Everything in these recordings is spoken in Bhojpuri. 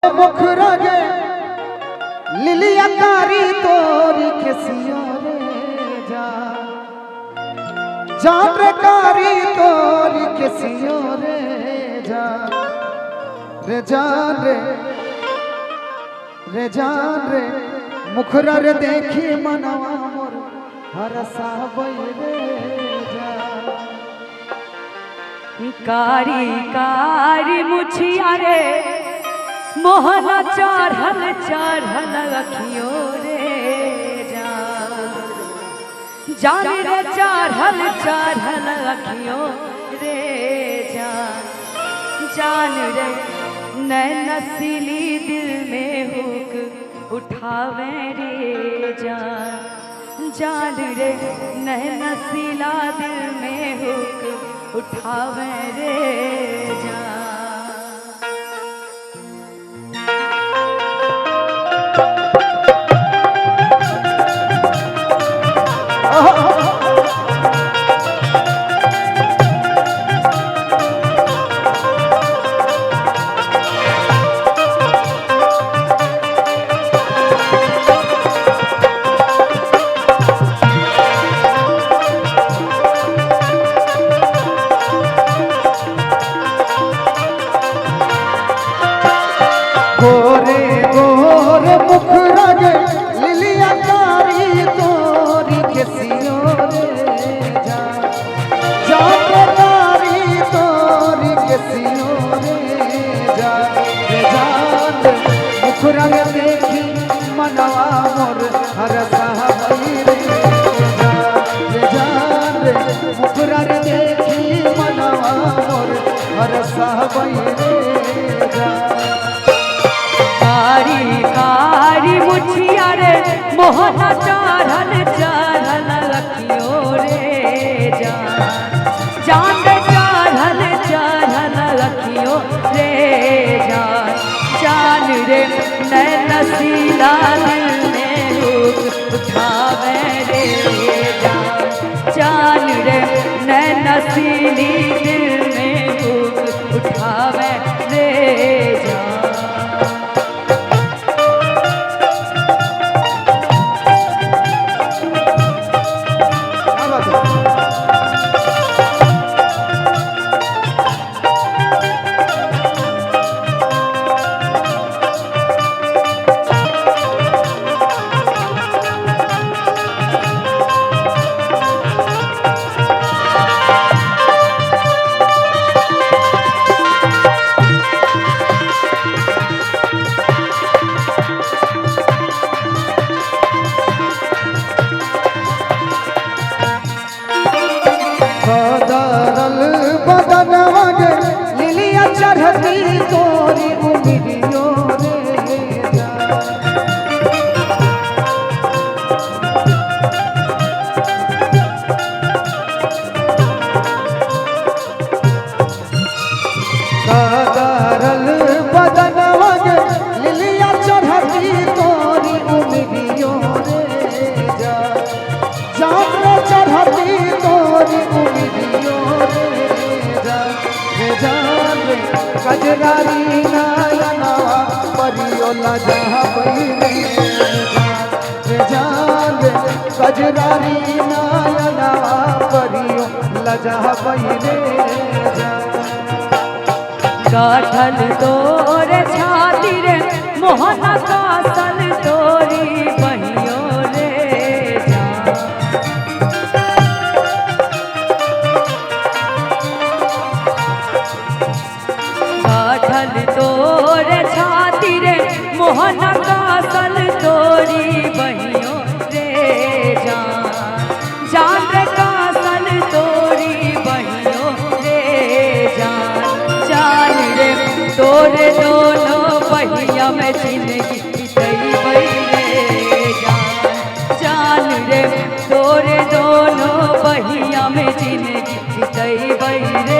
मुखरा गे लिलिया कारी तोरी केसिया रे जान रे कारी तोरी केसिया रे जान रे मुखरा रे देखी मनवा मोर हरसा रे कारी कारी मुछिया रे मोहना चढ़ल चढ़ल अखियो रे जान रे चढ़ल चढ़ल अखियो रे जान रे नैन नसीली दिल में हुक उठावे रे जान रे नैन नसीला दिल में हुक उठावे रे जान। गोरे गोरे मुखरा गे लिलिया कारी तोरी केसियो रे जान रे कारी तोरी केसियो रे जान मुखरा गे देखी मनवा मोर हरसा रे जान रे मुखरा गे देखी मनवा मोर हरसा रे कारी कारी मुछिया रे मोहना चढ़ल चढ़ल अखियो रे जान रे चढ़ल चढ़ल अखियो रे जान रे नैन नसीला दिल में हुक उठावे रे जान रे नैन नसीली दिल में हुक उठावे रे जान। बदनवा गे लिलिया चढ़ती तोरी उमिरियो रे कदरल बदनवा गे लिलिया चढ़ती तोरी उमिरियो रे जान रे चढ़ती तोरी उमिरियो जान रे कजरारी नयनवा परियो लजहा रे जान रे कजरारी नयनवा परियो लजहा रे गाठल तोरे छाती रे मोहना कासल तोरी बहियो रे गाठल तोरे छाती रे मोहना कासल तोरी बहियो रे जान रे कासल तोरी बहियो रे जान रे तोरे दोनों बहिया में जिंदगी बिताई रे जान रे तोरे दोनों बहिया में जिंदगी बिताई रे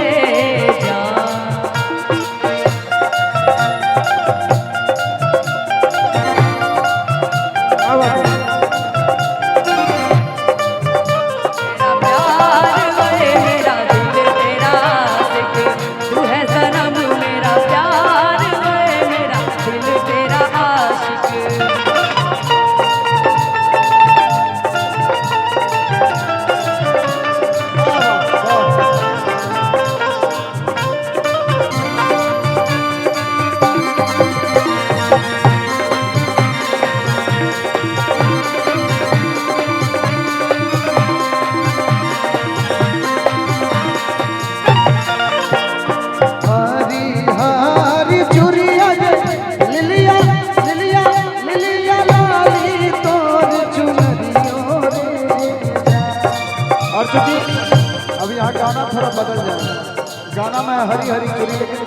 दिल हरी हरी चूड़ी लेकिन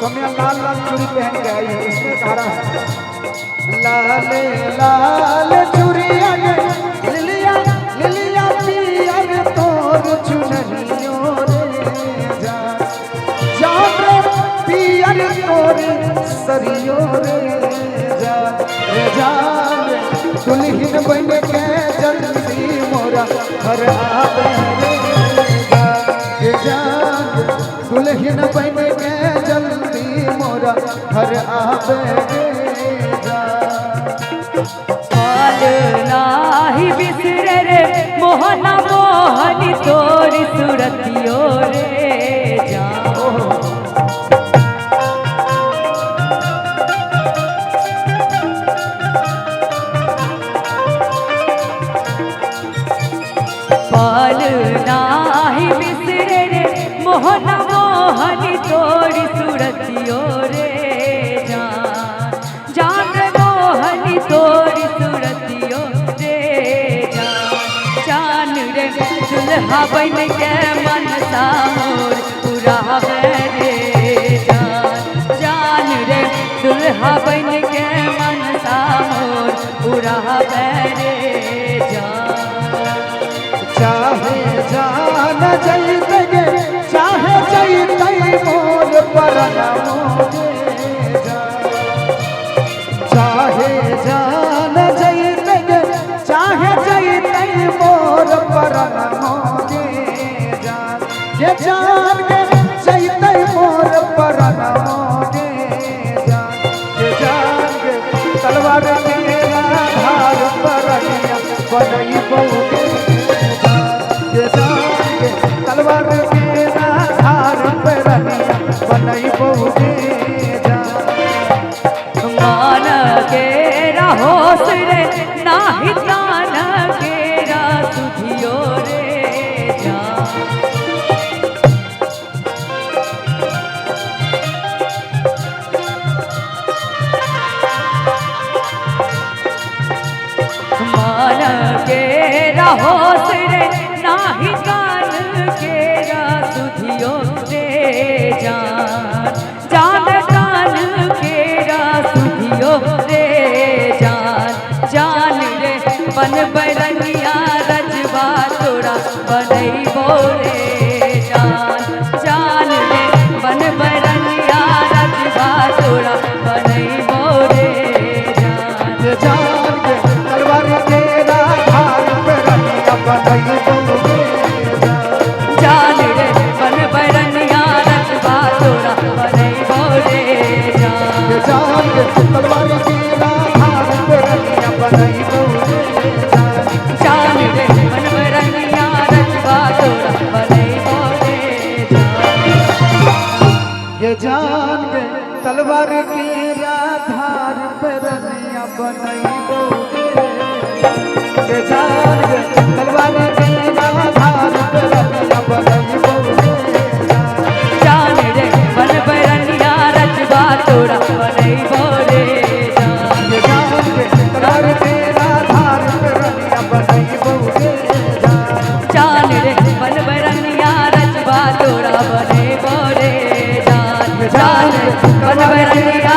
सौम्या लाल लाल चूड़ी पहन के आई है, इसमें धारा है लाल लाल चूड़िया लिलिया लिलिया पियर तोर चुनरियो रे जान पियर तोर सरियो रे जान दुल्हन बन के जल्दी मोरा घर आवे रे जान दुल्हन बन के जल्दी मोरा घर आवे रे पाल नाही बिसरे रे मोहना मोहनी तोरी सूरतियो रे जान पाल नाही बिसरे रे मोहना मोहनी तोरी सूरतियो रे जान जान मोहनी तोरी सूरतियो रे जान रे दुल्हा बन के मन मोर पुरावे रे जान रे दुल्हा बन के मन मोर पुरावे रे जान चाहे जान जैते चाहे जैते मोर परना मोरे चाहे जान जैते चाहे जैते मोर परना मोरे ये जान के जैते मोर परना मोरे ये जान के तलवार के धार परनिया बनई बहुते तलवार के धार परनिया बनई बहुते मान के रहोस रे नाही तान के सुधियो रे जान मान के रहोस रे नाही तान के सुधियो रे जान जान कान के सुधियो रे जान रे बन बरनिया रजवा तोरा बनई बोरे जान रे बन बरनिया रजवा तोरा बनई बोरे जान के तलवार के धार परनिया बनई बहुते जान रे बन बरनिया रजवा तोरा बनई बोरे जान के तलवार के धार परनिया बनई बहुते जान रे बन बरनिया रजवा तोरा बनई बोरे ये जान के तलवार के धार परनिया बनई बहुते ये जान के तलवार के धार परनिया बनई बहुते जान रे बन बरनिया रजवा तोरा बनई बोरे ये जान के तलवार के धार परनिया बनई बहुते जान रे बन बरनिया रजवा तोरा बनई बोरे जान रे बन बरनिया